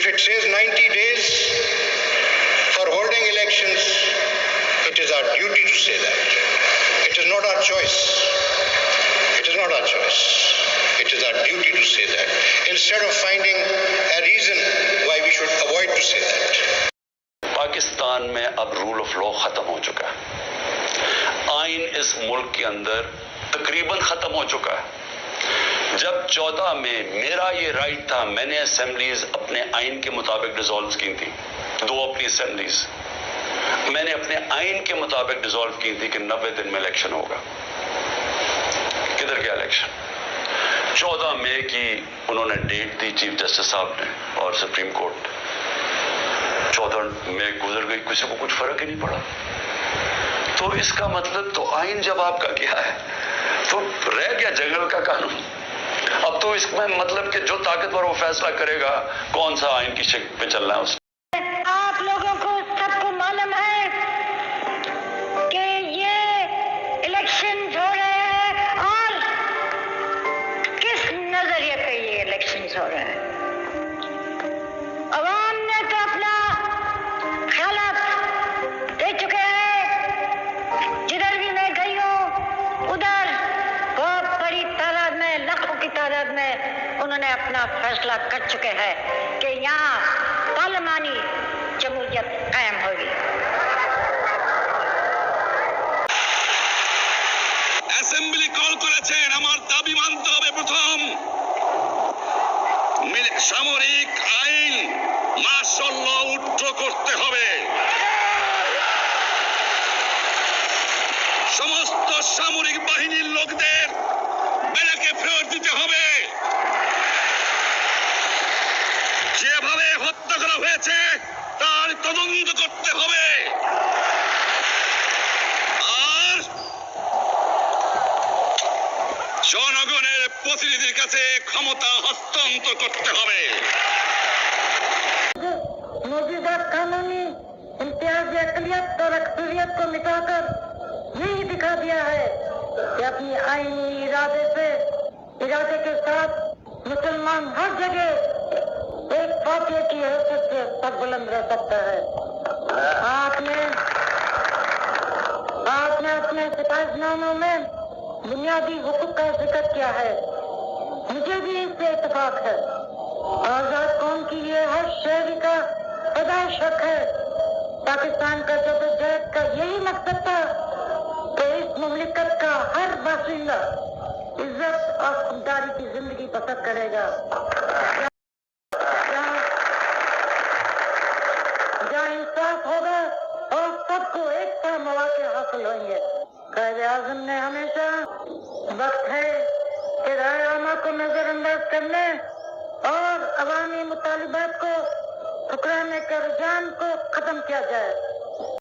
If it says 90 days for holding elections, it is our duty to say that. It is not our choice. It is not our choice. It is our duty to say that. Instead of finding a reason why we should avoid to say that. Pakistan में अब rule of law खत्म हो चुका है। आइन इस मुल्क के अंदर तकरीबन खत्म हो चुका है। जब 14 में मेरा ये राइट था, मैंने असेंबलीज अपने आइन के मुताबिक डिसॉल्व की थी, 2 अपनी असेंबलीज मैंने अपने आइन के मुताबिक डिसॉल्व की थी कि 90 दिन में इलेक्शन होगा। किधर गया इलेक्शन? 14 मई की उन्होंने डेट दी चीफ जस्टिस साहब ने और सुप्रीम कोर्ट। 14 मई गुजर गई, किसी को कुछ फर्क ही नहीं पड़ा। तो इसका मतलब तो आइन जब आपका गया है तो रह गया जंगल का कानून। अब तो इसमें मतलब कि जो ताकतवर वो फैसला करेगा कौन सा आइन की शिक पे चलना है उस। आप लोगों को सबको मालूम है कि ये इलेक्शन हो रहे हैं और किस नजरिए पे ये इलेक्शन हो रहे हैं। अवाम ने तो अपना ख्यालात दे चुके हैं। जिधर भी मैं गई हूँ उधर बहुत बड़ी तादाद में, लाखों की तादाद में उन्होंने अपना फैसला कर चुके हैं कि यहाँ पार्लिमानी जमहूरियत कायम होगी। অ্যাসেম্বলি কল করেছেন, আমার দাবি মানতে হবে। প্রথম সামরিক আইন মার্শাল ল উঠ্র করতে হবে। সমস্ত সামরিক বাহিনীর লোকদের ব্যারাকে ফেরত দিতে হবে। যেভাবে হত্যা করা হয়েছে তার তদন্ত করতে হবে আর জনগণের প্রতিনিধির কাছে ক্ষমতা হস্তান্তর করতে হবে। मौजूदा कानूनी इम्तियाज अकलियत और अक्सरियत को मिटाकर यही दिखा दिया है कि अपनी आईनी इरादे के साथ मुसलमान हर जगह एक फातिह की हैसियत से सर बुलंद रह सकता है। आपने अपने सिफारिशनामों में बुनियादी हुकूक का जिक्र किया है। मुझे भी इससे इत्तेफाक है। आजाद कौम की ये हर शहरी का सदा शक है। पाकिस्तान का जदोजहद का यही मकसद था कि इस मुमलिकत का हर बाशिंदा इज्जत और खुददारी की जिंदगी बसर करेगा, जहाँ इंसाफ होगा और सबको एक सा मौके हासिल होंगे। कायदे आज़म ने हमेशा वक्त है कि राय आमा को नजरअंदाज करने और अवामी मुतालिबात को ठुकराने के रुझान को खत्म किया जाए।